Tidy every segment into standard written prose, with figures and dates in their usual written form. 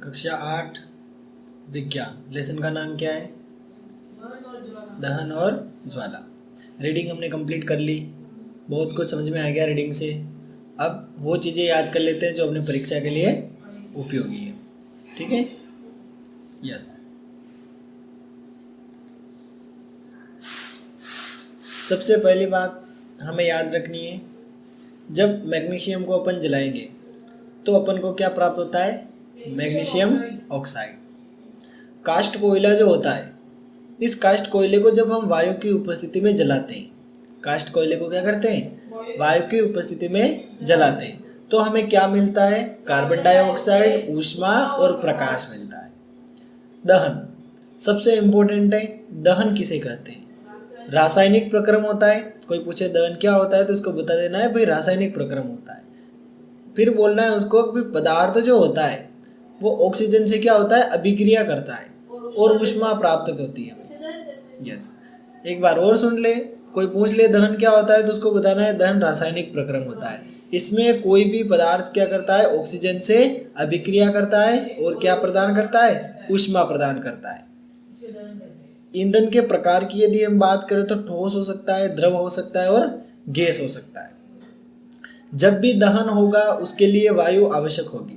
कक्षा 8 विज्ञान। लेसन का नाम क्या है? दहन और ज्वाला। रीडिंग हमने कंप्लीट कर ली, बहुत कुछ समझ में आ गया रीडिंग से। अब वो चीज़ें याद कर लेते हैं जो अपने परीक्षा के लिए उपयोगी है। ठीक है, यस। सबसे पहली बात हमें याद रखनी है, जब मैग्नीशियम को अपन जलाएंगे तो अपन को क्या प्राप्त होता है? Magnesium oxide. कास्ट कोयला जो होता है, इस कास्ट कोयले को जब हम वायु की उपस्थिति में जलाते हैं, कास्ट कोयले को क्या करते हैं? वायु की उपस्थिति में जलाते हैं, तो हमें क्या मिलता है? कार्बन डाइऑक्साइड, ऊष्मा और प्रकाश मिलता है। दहन सबसे इम्पोर्टेंट है। दहन किसे कहते हैं? रासायनिक प्रक्रम होता है। कोई पूछे दहन क्या होता है तो उसको बता देना है भाई रासायनिक प्रक्रम होता है। फिर बोलना है उसको कि पदार्थ जो होता है वो ऑक्सीजन से क्या होता है? अभिक्रिया करता है और ऊष्मा प्राप्त होती है। यस, एक बार और सुन ले। कोई पूछ ले दहन क्या होता है तो उसको बताना है दहन रासायनिक प्रक्रम होता है। इसमें कोई भी पदार्थ क्या करता है? ऑक्सीजन से अभिक्रिया करता है और क्या प्रदान करता है? ऊष्मा प्रदान करता है। ईंधन के प्रकार की यदि हम बात करें तो ठोस हो सकता है, द्रव हो सकता है और गैस हो सकता है। जब भी दहन होगा उसके लिए वायु आवश्यक होगी।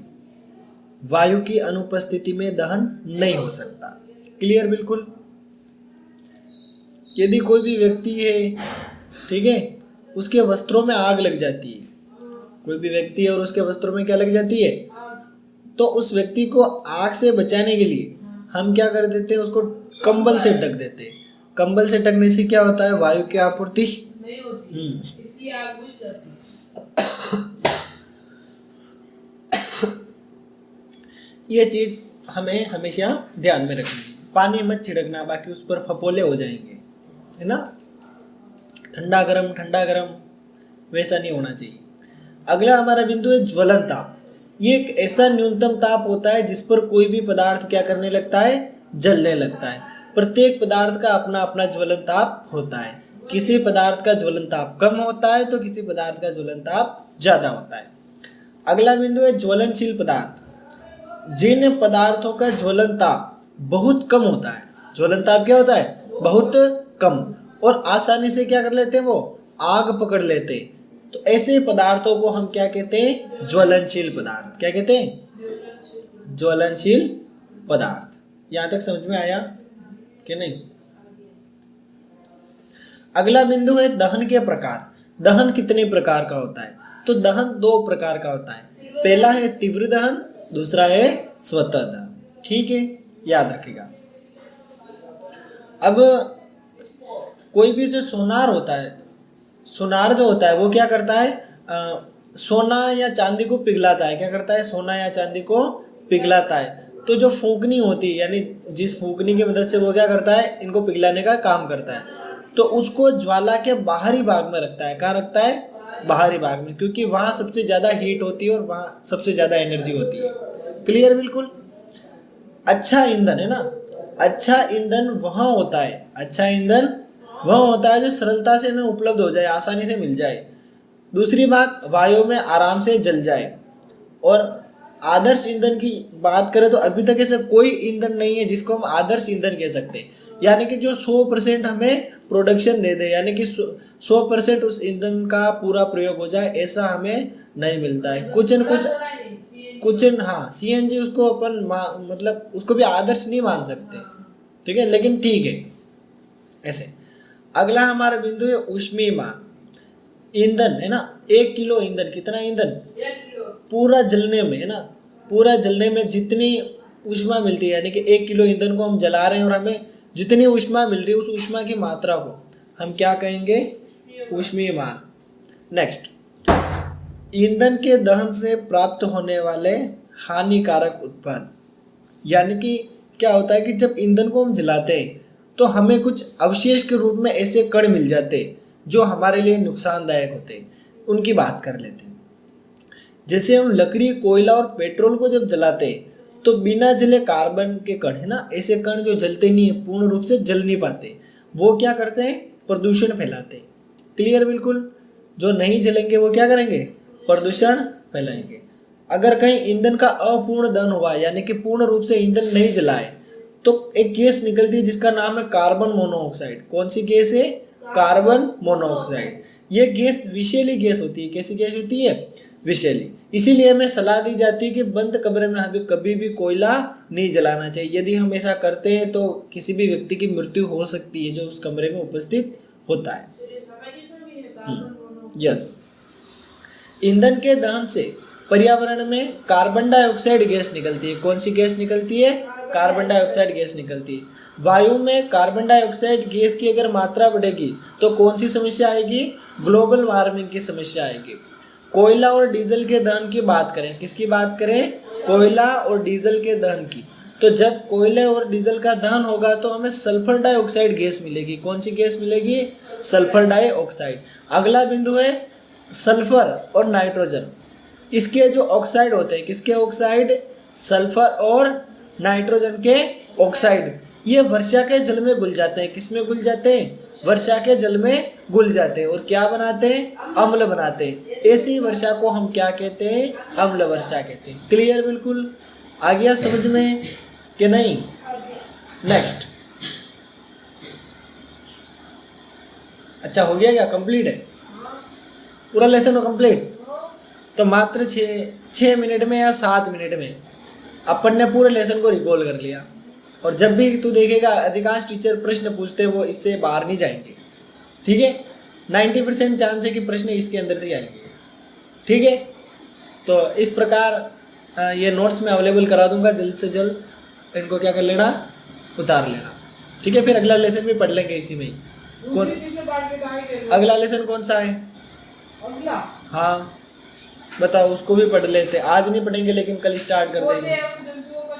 वायु की अनुपस्थिति में दहन नहीं हो सकता। क्लियर? बिल्कुल। यदि कोई भी व्यक्ति है, ठीक है, उसके वस्त्रों में आग लग जाती है, कोई भी व्यक्ति है और उसके वस्त्रों में क्या लग जाती है, तो उस व्यक्ति को आग से बचाने के लिए हम क्या कर देते हैं? उसको कंबल से ढक देते हैं। कंबल से ढकने से क्या होता है? वायु की आपूर्ति नहीं होती, इसलिए आग बुझ जाती है। ये चीज हमें हमेशा ध्यान में रखनी है। पानी मत छिड़कना, बाकी उस पर फपोले हो जाएंगे, है ना। ठंडा गरम वैसा नहीं होना चाहिए। अगला हमारा बिंदु है ज्वलन ताप। ये एक ऐसा न्यूनतम ताप होता है जिस पर कोई भी पदार्थ क्या करने लगता है? जलने लगता है। प्रत्येक पदार्थ का अपना अपना ज्वलन ताप होता है। किसी पदार्थ का ज्वलन ताप कम होता है तो किसी पदार्थ का ज्वलन ताप ज्यादा होता है। अगला बिंदु है ज्वलनशील पदार्थ। जिन पदार्थों का ज्वलन ताप बहुत कम होता है, ज्वलन ताप क्या होता है? बहुत कम, और आसानी से क्या कर लेते हैं? वो आग पकड़ लेते हैं, तो ऐसे पदार्थों को हम क्या कहते हैं? ज्वलनशील पदार्थ। क्या कहते हैं? ज्वलनशील पदार्थ। यहां तक समझ में आया कि नहीं? अगला बिंदु है दहन के प्रकार। दहन कितने प्रकार का होता है? तो दहन 2 प्रकार का होता है। पहला है तीव्र दहन, दूसरा है स्वतः दहन। ठीक है, याद रखिएगा। अब कोई भी जो सोनार होता है, सोनार जो होता है वो क्या करता है? सोना या चांदी को पिघलाता है। क्या करता है? सोना या चांदी को पिघलाता है। तो जो फूंकनी होती है, यानी जिस फूंकनी की मदद से वो क्या करता है? इनको पिघलाने का काम करता है, तो उसको ज्वाला के बाहरी भाग में रखता है। कहाँ रखता है? बाहरी भाग में, क्योंकि वहाँ सबसे ज़्यादा हीट होती है और वहाँ सबसे ज़्यादा एनर्जी होती है। क्लियर? बिल्कुल। अच्छा ईंधन है ना, अच्छा ईंधन वहाँ होता है, अच्छा ईंधन वह होता है जो सरलता से हमें उपलब्ध हो जाए, आसानी से मिल जाए। दूसरी बात, वायु में आराम से जल जाए। और आदर्श ईंधन की बात करें तो अभी तक ऐसा कोई ईंधन नहीं है जिसको हम आदर्श ईंधन कह सकते हैं, यानी कि जो 100% हमें प्रोडक्शन दे दे, यानी कि 100% उस ईंधन का पूरा प्रयोग हो जाए, ऐसा हमें नहीं मिलता है। कुछ हाँ, सीएनजी उसको अपन मतलब उसको भी आदर्श नहीं मान सकते, ठीक है, लेकिन ठीक है ऐसे। अगला हमारा बिंदु है ऊष्मीयमान ईंधन, है ना। 1 किलो ईंधन, कितना ईंधन? 1 किलो। पूरा जलने में, है ना, पूरा जलने में जितनी ऊष्मा मिलती है, यानी कि 1 किलो ईंधन को हम जला रहे हैं और हमें जितनी ऊष्मा मिल रही है उस ऊष्मा की मात्रा को हम क्या कहेंगे? ऊष्मीयमान। नेक्स्ट, ईंधन के दहन से प्राप्त होने वाले हानिकारक उत्पाद। यानी कि क्या होता है कि जब ईंधन को हम जलाते हैं तो हमें कुछ अवशेष के रूप में ऐसे कण मिल जाते हैं जो हमारे लिए नुकसानदायक होते हैं। उनकी बात कर लेते हैं। जैसे हम लकड़ी, कोयला और पेट्रोल को जब जलाते हैं तो बिना जले कार्बन के कण, है ना, ऐसे कण जो जलते नहीं है, पूर्ण रूप से जल नहीं पाते, वो क्या करते हैं? प्रदूषण फैलाते हैं। क्लियर? बिल्कुल। जो नहीं जलेंगे वो क्या करेंगे? प्रदूषण फैलाएंगे। अगर कहीं ईंधन का अपूर्ण दहन हुआ यानी कि पूर्ण रूप से ईंधन नहीं जलाए तो एक गैस निकलती है जिसका नाम है कार्बन मोनोऑक्साइड। कौन सी गैस है? Carbon monoxide. ये गैस विषैली गैस होती है। कैसी गैस होती है? विषैली। इसीलिए हमें सलाह दी जाती है कि बंद कमरे में हमें कभी भी कोयला नहीं जलाना चाहिए। यदि हम ऐसा करते हैं तो किसी भी व्यक्ति की मृत्यु हो सकती है जो उस कमरे में उपस्थित होता है। यस। ईंधन के दहन से पर्यावरण में कार्बन डाइऑक्साइड गैस निकलती है। कौन सी गैस निकलती है? कार्बन डाइऑक्साइड गैस निकलती है। वायु में कार्बन डाइऑक्साइड गैस की अगर मात्रा बढ़ेगी तो कौन सी समस्या आएगी? ग्लोबल वार्मिंग की समस्या आएगी। कोयला और डीजल के दहन की बात करें, किसकी बात करें? कोयला और डीजल के दहन की। तो जब कोयले और डीजल का दहन होगा तो हमें सल्फर डाइऑक्साइड गैस मिलेगी। कौन सी गैस मिलेगी? Sulphur dioxide. अगला बिंदु है सल्फर और नाइट्रोजन। इसके जो ऑक्साइड होते हैं, किसके ऑक्साइड? सल्फर और नाइट्रोजन के ऑक्साइड। ये वर्षा के जल में घुल जाते हैं। किस में घुल जाते हैं? वर्षा के जल में घुल जाते हैं और क्या बनाते हैं? अम्ल बनाते हैं। ऐसी वर्षा को हम क्या कहते हैं? अम्ल वर्षा कहते हैं। क्लियर? बिल्कुल आ गया समझ में कि नहीं? नेक्स्ट। अच्छा हो गया क्या? कंप्लीट है पूरा लेसन? हो कंप्लीट? तो मात्र 6 मिनट में या 7 मिनट में अपन ने पूरे लेसन को रिकॉल कर लिया। और जब भी तू देखेगा अधिकांश टीचर प्रश्न पूछते हैं वो इससे बाहर नहीं जाएंगे। ठीक है? 90% चांस है कि प्रश्न इसके अंदर से ही आएंगे। ठीक है? तो इस प्रकार ये नोट्स में अवेलेबल करा दूंगा। जल्द से जल्द इनको क्या कर लेना? उतार लेना। ठीक है? फिर अगला लेसन भी पढ़ लेंगे इसी में ही। अगला लेसन कौन सा है? हाँ बताओ, उसको भी पढ़ लेते। आज नहीं पढ़ेंगे लेकिन कल स्टार्ट कर देंगे।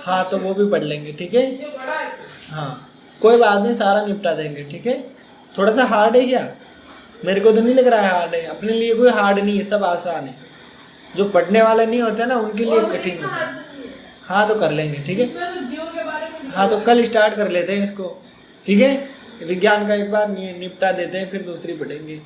हाँ तो वो भी पढ़ लेंगे। ठीक है? हाँ कोई बात नहीं, सारा निपटा देंगे। ठीक है? थोड़ा सा हार्ड है क्या? मेरे को तो नहीं लग रहा है हार्ड है। अपने लिए कोई हार्ड नहीं है, सब आसान है। जो पढ़ने वाले नहीं होते ना उनके लिए कठिन होता है। हाँ तो कर लेंगे। ठीक है? हाँ तो कल स्टार्ट कर लेते हैं इसको। ठीक है? विज्ञान का एक बार निपटा देते हैं फिर दूसरी पढ़ेंगे।